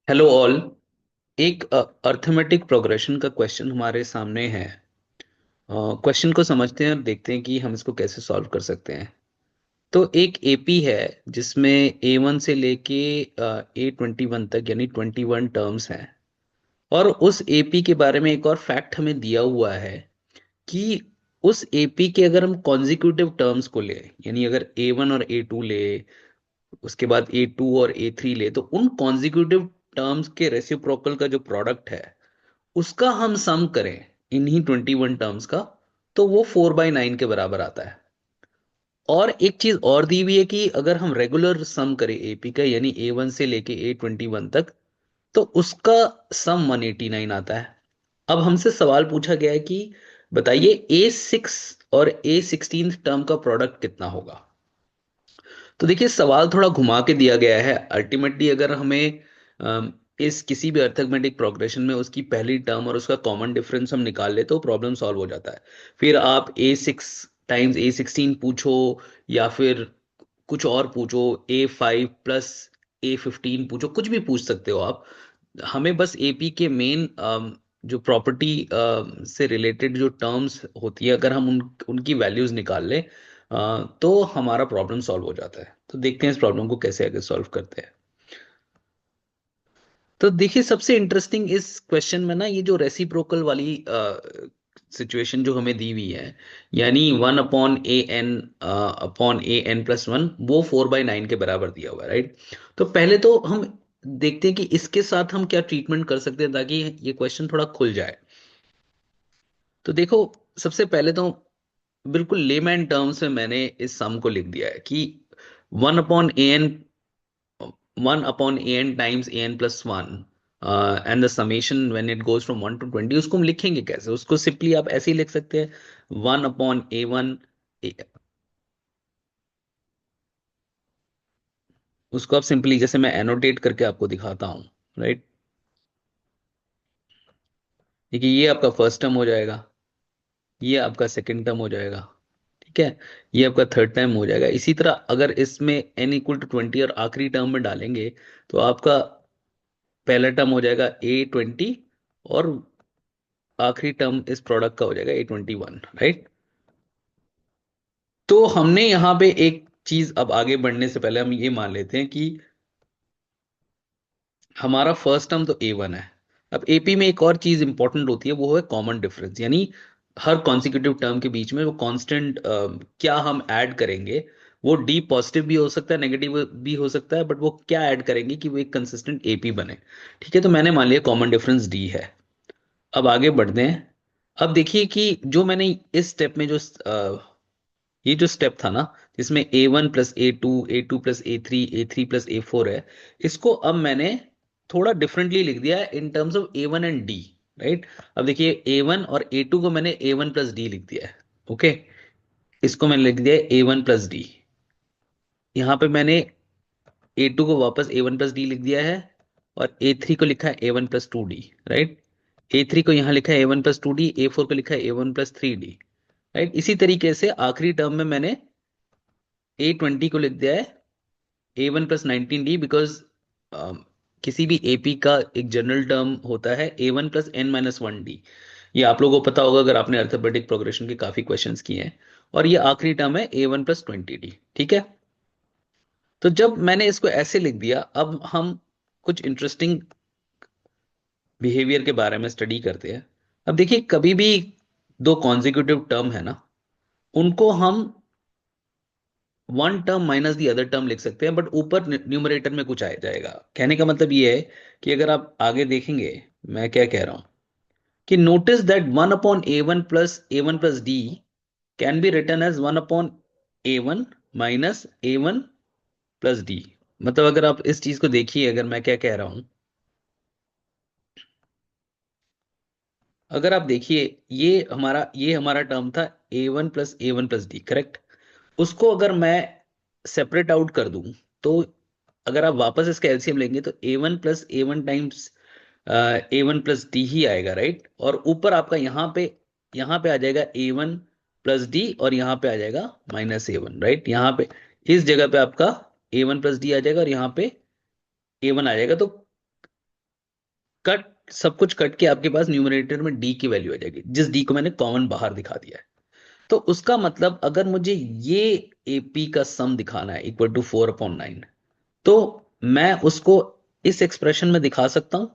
Hello all. एक arithmetic progression का question हमारे सामने है। क्वेश्चन को समझते हैं और देखते हैं कि हम इसको कैसे सॉल्व कर सकते हैं। तो एक एपी है जिसमें A1 से लेके A21 तक यानी 21 टर्म्स हैं। और उस एपी के बारे में एक और फैक्ट हमें दिया हुआ है कि उस एपी के अगर हम कॉन्जिक्यूटिव टर्म्स को ले, यानी अगर A1 और A2 ले, उसके बाद A2 और A3 ले, तो उन कॉन्जिक्यूटिव टर्म्स के रेसिप्रोकल का जो प्रोडक्ट है उसका हम सम करें इन्हीं 21 टर्म्स का, तो वो 4/9 के बराबर आता है। और एक चीज और दी हुई है कि अगर हम रेगुलर सम करें एपी का, यानी A1 से लेके A21 तक, तो उसका सम 189 आता है। अब हमसे सवाल पूछा गया है कि बताइए A6 और A16 टर्म का प्रोडक्ट कितना होगा। तो देखिए सवाल थोड़ा घुमा के दिया गया है। अल्टीमेटली अगर हमें इस किसी भी अर्थमेटिक प्रोग्रेशन में उसकी पहली टर्म और उसका कॉमन डिफरेंस हम निकाल ले तो प्रॉब्लम सॉल्व हो जाता है। फिर आप A6 टाइम्स A16 पूछो, या फिर कुछ और पूछो, A5 प्लस A15 पूछो, कुछ भी पूछ सकते हो आप। हमें बस एपी के मेन जो प्रॉपर्टी से रिलेटेड जो टर्म्स होती है, अगर हम उनकी वैल्यूज निकाल लें तो हमारा प्रॉब्लम सॉल्व हो जाता है। तो देखते हैं इस प्रॉब्लम को कैसे आगे सॉल्व करते हैं। तो देखिए सबसे इंटरेस्टिंग इस क्वेश्चन में ना, ये जो रेसिप्रोकल वाली सिचुएशन जो हमें दी हुई है, यानी 1/an+1 वो 4/9 के बराबर दिया हुआ है, राइट। तो पहले तो हम देखते हैं कि इसके साथ हम क्या ट्रीटमेंट कर सकते हैं ताकि ये क्वेश्चन थोड़ा खुल जाए। तो देखो, सबसे पहले तो बिल्कुल लेमैन टर्म्स में मैंने इस सम को लिख दिया है कि 1/an 1/an times an+1 and the summation when it goes from 1 to 20। उसको हम लिखेंगे कैसे? उसको सिंपली आप ऐसे ही लिख सकते हैं, 1/a1। उसको आप सिंपली, जैसे मैं एनोटेट करके आपको दिखाता हूँ, राइट। देखिए ये आपका फर्स्ट टर्म हो जाएगा, ये आपका सेकंड टर्म हो जाएगा, ठीक है, ये आपका थर्ड टर्म हो जाएगा। इसी तरह अगर इसमें n = 20 और आखिरी टर्म में डालेंगे तो आपका पहला टर्म हो जाएगा A20, और आखिरी टर्म इस प्रोडक्ट का हो जाएगा A21, राइट। तो हमने यहाँ पे एक चीज, अब आगे बढ़ने से पहले हम ये मान लेते हैं कि हमारा फर्स्ट टर्म तो A1 है। अब एपी में एक और चीज इंपॉर्टेंट होती है, वो है कॉमन डिफरेंस, यानी हर कॉन्सिक्यूटिव टर्म के बीच में वो कांस्टेंट क्या हम ऐड करेंगे। वो डी पॉजिटिव भी हो सकता है, नेगेटिव भी हो सकता है, बट वो क्या ऐड करेंगे कि वो एक कंसिस्टेंट एपी बने। ठीक है, तो मैंने मान लिया कॉमन डिफरेंस डी है। अब आगे बढ़ते हैं। अब देखिए कि जो मैंने इस स्टेप में जो ये जो स्टेप था ना, जिसमें A1+A2 A2+A3 A3+A4 है, इसको अब मैंने थोड़ा डिफरेंटली लिख दिया है in terms of A1 and D, right. अब देखिए A1 और A2 को मैंने A1+D लिख दिया है, ओके। इसको मैंने लिख दिया है A1+D। यहाँ पे मैंने A2 को वापस A1+D लिख दिया है, और A3 को लिखा है A1+2D, राइट। A3 को यहाँ लिखा है A1+2D, A4 को लिखा है A1+3D, राइट। इसी तरीके से आखिरी टर्म में मैंने A20 को लिख दिया है A1+19D, बिकॉज किसी भी एपी का एक जनरल टर्म होता है A1+n-1D। ये आप लोगों को पता होगा अगर आपने अर्थमेटिक प्रोग्रेशन के काफी क्वेश्चंस किए हैं। और ये आखिरी टर्म है A1+20D, ठीक है। तो जब मैंने इसको ऐसे लिख दिया, अब हम कुछ इंटरेस्टिंग बिहेवियर के बारे में स्टडी करते हैं। अब देखिए कभी भी दो कॉन्जिक्यूटिव टर्म है ना, उनको हम one term minus the other term लिख सकते हैं, बट ऊपर न्यूमरेटर में कुछ आ जाएगा। कहने का मतलब ये है कि अगर आप आगे देखेंगे मैं क्या कह रहा हूं, कि notice that 1/A1+A1+D can be written as 1/A1 - A1+D। मतलब अगर आप इस चीज को देखिए, अगर मैं क्या कह रहा हूं, अगर आप देखिए, ये हमारा टर्म था A1+A1+D, करेक्ट। उसको अगर मैं सेपरेट आउट कर दूं, तो अगर आप वापस इसका एलसीएम लेंगे तो A1+A1 टाइम्स A1+D ही आएगा, राइट। और ऊपर आपका यहाँ पे आ जाएगा A1+D, और यहाँ पे आ जाएगा -A1, राइट। यहाँ पे इस जगह पे आपका A1+D आ जाएगा, और यहाँ पे A1 आ जाएगा। तो कट, सब कुछ कट के आपके पास न्यूमरेटर में डी की वैल्यू आ जाएगी, जिस डी को मैंने कॉमन बाहर दिखा दिया है। तो उसका मतलब अगर मुझे ये एपी का सम दिखाना है इक्वल टू 4/9, तो मैं उसको इस एक्सप्रेशन में दिखा सकता हूं।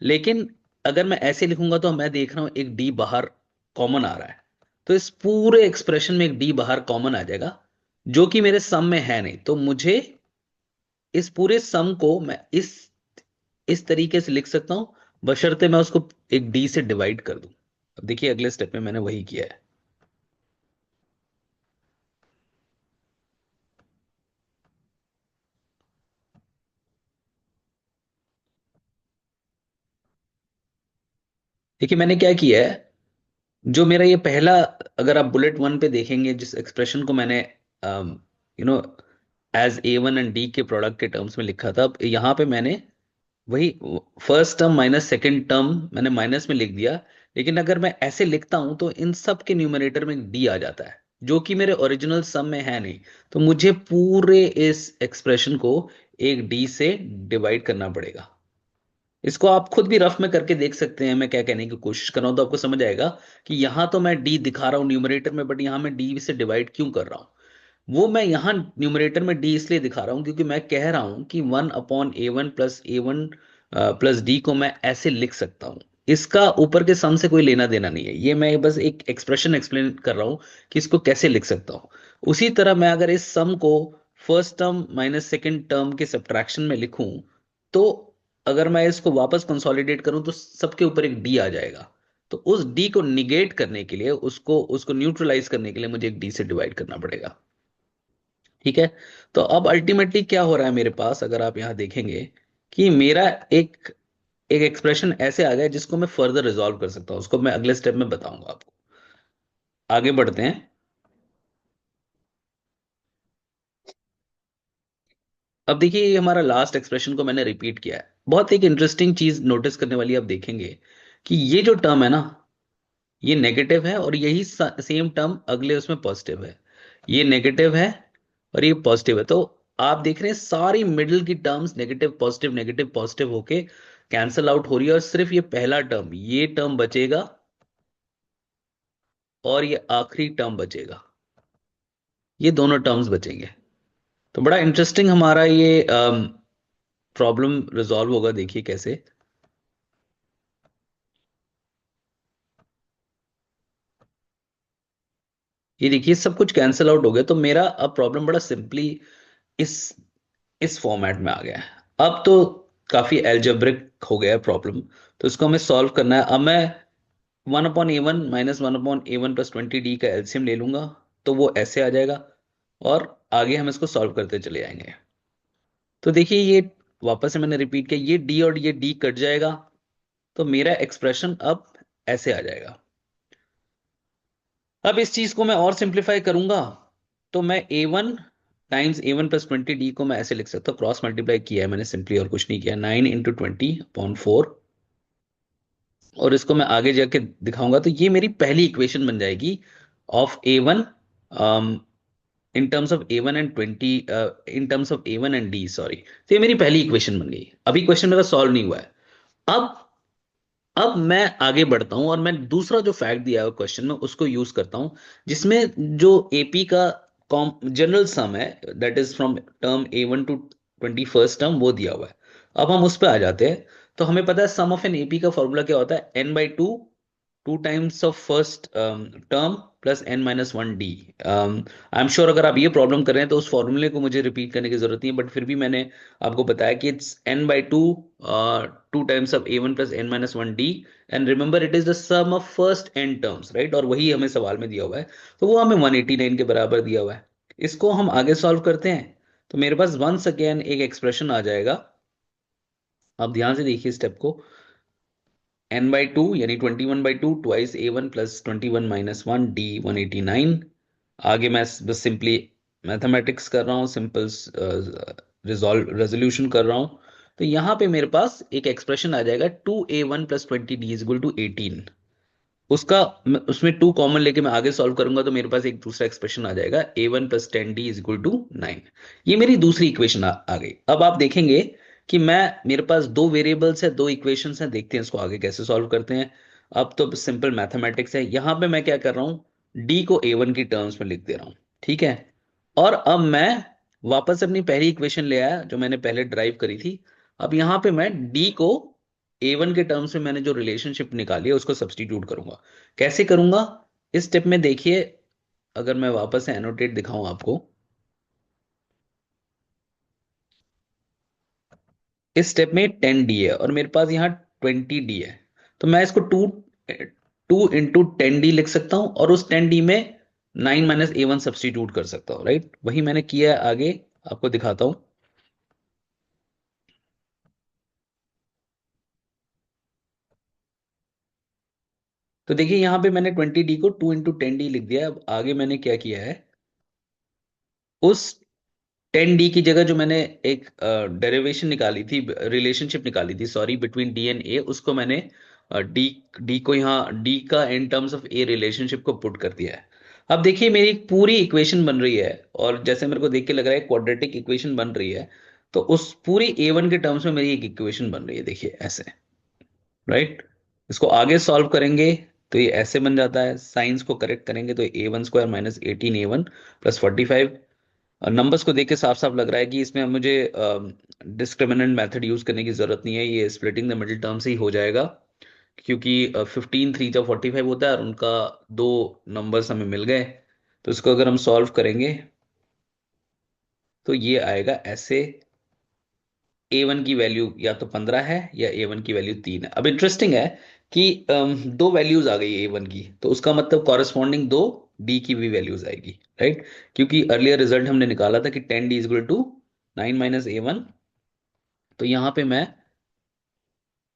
लेकिन अगर मैं ऐसे लिखूंगा तो मैं देख रहा हूं एक डी बाहर कॉमन आ रहा है, तो इस पूरे एक्सप्रेशन में एक डी बाहर कॉमन आ जाएगा, जो कि मेरे सम में है नहीं। तो मुझे इस पूरे सम को मैं इस तरीके से लिख सकता हूं, बशर्ते मैं उसको एक डी से डिवाइड कर दूं। अब देखिए अगले स्टेप में मैंने वही किया है। देखिए मैंने क्या किया है, जो मेरा ये पहला, अगर आप बुलेट वन पे देखेंगे जिस एक्सप्रेशन को मैंने you know as A1 and D के प्रोडक्ट के टर्म्स में लिखा था, अब यहाँ पे मैंने वही first term minus second term मैंने माइनस में लिख दिया। लेकिन अगर मैं ऐसे लिखता हूं तो इन सब के न्यूमरेटर में डी आ जाता है, जो कि मेरे ओरिजिनल सम में है नहीं। तो मुझे पूरे इस एक्सप्रेशन को एक डी से डिवाइड करना पड़ेगा। इसको आप खुद भी रफ में करके देख सकते हैं, मैं क्या कहने की कोशिश कर रहा हूं, तो आपको समझ आएगा कि यहां तो मैं डी दिखा रहा हूं न्यूमरेटर में, बट यहां मैं डी से डिवाइड क्यों कर रहा हूं। वो मैं यहां न्यूमरेटर में डी इसलिए दिखा रहा हूं क्योंकि मैं कह रहा हूं कि 1/A1 + A1 प्लस डी को मैं ऐसे लिख सकता हूं। इसका ऊपर के सम से कोई लेना देना नहीं है, ये मैं बस एक एक्सप्रेशन एक्सप्लेन कर रहा हूं कि इसको कैसे लिख सकता हूं। उसी तरह मैं अगर इस सम को first term minus second term के सब्ट्रैक्शन में लिखूं, तो अगर मैं इसको वापस कंसोलिडेट करूं तो सबके ऊपर एक डी आ जाएगा। तो उस डी को निगेट करने के लिए, उसको उसको न्यूट्रलाइज करने के लिए मुझे एक डी से डिवाइड करना पड़ेगा। ठीक है। तो अब अल्टीमेटली क्या हो रहा है मेरे पास, अगर आप यहां देखेंगे कि मेरा एक एक एक्सप्रेशन ऐसे आ गया जिसको मैं फर्दर रिजॉल्व कर सकता हूं। उसको मैं अगले स्टेप में बताऊंगा आपको। आगे बढ़ते हैं। अब देखिए ये हमारा लास्ट एक्सप्रेशन को मैंने रिपीट किया है। बहुत एक इंटरेस्टिंग चीज नोटिस करने वाली आप देखेंगे कि ये जो टर्म है ना, ये नेगेटिव है, और यही सेम टर्म अगले उसमें पॉजिटिव है। ये नेगेटिव है और ये पॉजिटिव है। तो आप देख रहे हैं सारी मिडिल की टर्म्स नेगेटिव पॉजिटिव होके कैंसल आउट हो रही है, और सिर्फ ये पहला टर्म, ये टर्म बचेगा, और ये आखिरी टर्म बचेगा। ये दोनों टर्म्स बचेंगे। तो बड़ा इंटरेस्टिंग हमारा ये प्रॉब्लम रिजॉल्व होगा। देखिए कैसे। ये देखिए सब कुछ कैंसल आउट हो गया, तो मेरा अब प्रॉब्लम बड़ा सिंपली इस इस फॉर्मेट में आ गया है। अब तो काफी एल्जेब्रिक हो गया है प्रॉब्लम। तो इसको हमें सॉल्व करना है। अब मैं 1/A1 - 1/A1 + 20 डी का एलसीएम ले लूंगा, तो वो ऐसे आ जाएगा, और आगे हम इसको सॉल्व करते चले जाएंगे। तो देखिए ये वापस से मैंने रिपीट किया, ये डी और ये डी कट जाएगा, तो मेरा एक्सप्रेशन अब ऐसे आ जाएगा। अब इस चीज को मैं और सिंप्लीफाई करूंगा, तो मैं A1 × A1 + 20 डी को मैं ऐसे लिख सकता हूँ। क्रॉस मल्टीप्लाई किया है मैंने सिंपली, और कुछ नहीं किया। 9 × 20/4, और इसको मैं आगे जाके दिखाऊंगा, तो ये मेरी पहली इक्वेशन बन जाएगी of A1 in terms of A1 and 20, in terms of A1 and D, sorry. तो ये मेरी पहली इक्वेशन बन गई। अभी क्वेश्चन मेरा सॉल्व नहीं हुआ है। अब अब मैं आगे बढ़ता हूं, और मैं दूसरा जो फैक्ट दिया है क्वेश्चन में उसको यूज करता हूं, जिसमें जो एपी का जनरल सम है, that is from term A1 to 20 first term, वो दिया हुआ है। अब हम उस पर आ जाते हैं। तो हमें पता है सम ऑफ एन एपी का फॉर्मूला क्या होता है, n/2, 2 times of first term plus n - 1 D. I am sure अगर आप ये प्रॉब्लम कर रहे हैं तो उस फॉर्मूले को मुझे रिपीट करने की जरूरत नहीं है, बट फिर भी मैंने आपको बताया कि it's n/2, 2 times of A1 + n - 1 D, and remember it is the sum of first n terms, right. और वही हमें सवाल में दिया हुआ है, तो वो हमें 189 के बराबर दिया हुआ है। इसको हम आगे सॉल्व करते हैं, तो मेरे पास वंस अगेन एक एक्सप्रेशन आ जाएगा। अब ध्यान से देखिए स्टेप को। n/2 यानी 21/2 ट्वाइस A1 + 21 - 1 डी 189। आगे मैं बस सिंपली मैथमेटिक्स कर रहा हूँ, सिंपल रिजॉल्व रेजोल्यूशन कर रहा हूँ। तो यहाँ पे मेरे पास एक एक्सप्रेशन आ जाएगा 2A1 + 20 डी = 18। उसका उसमें 2 कॉमन लेके मैं आगे सॉल्व करूंगा, तो मेरे पास एक दूसरा एक्सप्रेशन आ जाएगा A1 + 10 डी = 9। ये मेरी दूसरी इक्वेशन आ गई। अब आप देखेंगे कि मेरे पास दो वेरिएबल्स है, दो इक्वेशंस हैं, देखते हैं इसको आगे कैसे सॉल्व करते हैं। अब तो सिंपल मैथमेटिक्स है। यहां पे मैं क्या कर रहा हूं, डी को ए वन की टर्म्स में लिख दे रहा हूं, ठीक है। और अब मैं वापस अपनी पहली इक्वेशन ले आया जो मैंने पहले ड्राइव करी थी। अब यहां पे मैं डी को ए वन के टर्म्स में मैंने जो रिलेशनशिप निकाली है उसको सब्सटीट्यूट करूंगा। कैसे करूंगा, इस स्टेप में देखिए, अगर मैं वापस से एनोटेट दिखाऊं आपको, इस स्टेप में 10 डी है और मेरे पास यहाँ 20 डी है। तो मैं इसको टू टू इंटू 10 डी लिख सकता हूँ और उस 10 डी में 9 - a1 सब्सटीट्यूट कर सकता हूँ, राइट। वही मैंने किया है, आगे आपको दिखाता हूँ। तो देखिए यहाँ पे मैंने 20 डी को 2 × 10 डी लिख दिया। अब आगे मैंने क्या किया है, उस 10 डी की जगह जो मैंने एक डेरिवेशन निकाली थी, रिलेशनशिप निकाली थी, सॉरी, बिटवीन डी एंड ए, उसको मैंने डी डी को यहाँ डी का in terms of A relationship को पुट कर दिया है। अब देखिए मेरी एक पूरी इक्वेशन बन रही है, और जैसे मेरे को देख के लग रहा है क्वाड्रेटिक इक्वेशन बन रही है। तो उस पूरी ए वन के टर्म्स में मेरी एक इक्वेशन बन रही है, देखिए ऐसे, राइट। इसको आगे सॉल्व करेंगे तो ये ऐसे बन जाता है, साइंस को करेक्ट करेंगे तो A1² - 18 A1 + 45। नंबर्स को देख के साफ साफ लग रहा है कि इसमें अब मुझे डिस्क्रिमिनेंट मेथड यूज करने की जरूरत नहीं है, ये स्प्लिटिंग द मिडिल टर्म से ही हो जाएगा। क्योंकि 15 3 × 45 होता है और उनका दो नंबर्स हमें मिल गए। तो इसको अगर हम सॉल्व करेंगे तो ये आएगा ऐसे, ए वन की वैल्यू या तो 15 है या ए वन की वैल्यू 3 है। अब इंटरेस्टिंग है कि दो वैल्यूज आ गई ए वन की, तो उसका मतलब कॉरेस्पॉन्डिंग दो डी की भी वैल्यूज आएगी, राइट। क्योंकि अर्लियर रिजल्ट हमने निकाला था कि 10 D is equal to 9 - a1। तो यहां पे मैं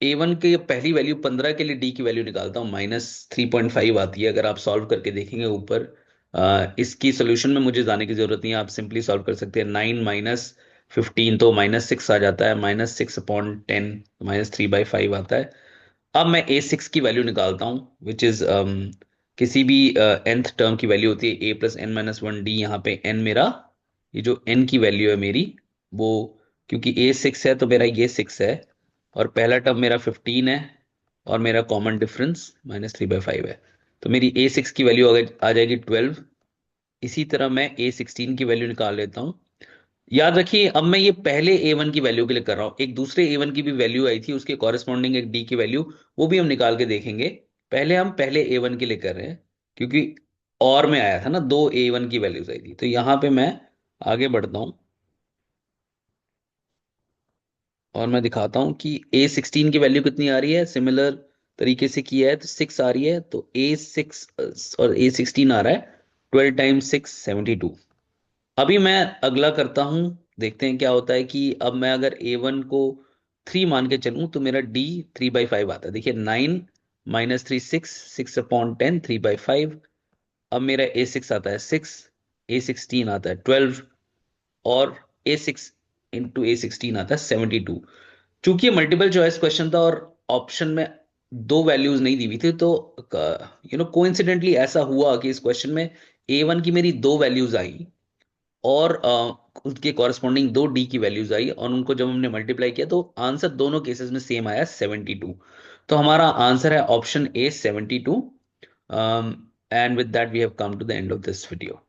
ए वन के पहली वैल्यू 15 के लिए डी की वैल्यू निकालता हूँ, -3.5 आती है। अगर आप सॉल्व करके देखेंगे ऊपर, इसकी सोल्यूशन में मुझे जाने की जरूरत नहीं है, आप सिंपली सॉल्व कर सकते हैं। 9 - 15 तो -6 आ जाता है, -6/10 -3/5 आता है। अब मैं A6 की वैल्यू निकालता हूँ, विच इज किसी भी nth टर्म की वैल्यू होती है A + n - 1 डी। यहाँ पे n मेरा, ये जो n की वैल्यू है मेरी, वो, क्योंकि A6 है तो मेरा ये 6 है, और पहला टर्म मेरा 15 है, और मेरा कॉमन डिफरेंस -3/5 है। तो मेरी A6 की वैल्यू आ जाएगी 12। इसी तरह मैं A16 की वैल्यू निकाल लेता हूँ। याद रखिए, अब मैं ये पहले ए वन की वैल्यू के लिए कर रहा हूं, एक दूसरे ए वन की भी वैल्यू आई थी, उसके कॉरेस्पॉन्डिंग एक डी की वैल्यू, वो भी हम निकाल के देखेंगे। पहले हम पहले ए वन के लिए कर रहे हैं, क्योंकि और में आया था ना, दो ए वन की वैल्यूज आई थी। तो यहां पे मैं आगे बढ़ता हूं और मैं दिखाता हूं कि A16 की वैल्यू कितनी आ रही है। सिमिलर तरीके से किया है तो 6 आ रही है, तो A6 और A16 आ रहा है 12 × 6 = 72। अभी मैं अगला करता हूं, देखते हैं क्या होता है कि अब मैं अगर ए वन को 3 मान के चलूं तो मेरा डी 3/5 आता है। देखिए 9 - 3 6, 6/10 3/5। अब मेरा A6 आता है 6, A16 आता है 12, और A6 इंटू A16 आता है 72। चूंकि ये मल्टीपल चॉइस क्वेश्चन था और ऑप्शन में दो वैल्यूज नहीं दी हुई थी, तो कोइंसिडेंटली ऐसा हुआ कि इस क्वेश्चन में ए वन की मेरी दो वैल्यूज आई, और उसके कॉरेस्पॉन्डिंग दो डी की वैल्यूज आई, और उनको जब हमने मल्टीप्लाई किया तो आंसर दोनों केसेस में सेम आया, 72। तो हमारा आंसर है option A 72। And with that we have come to the end of this video.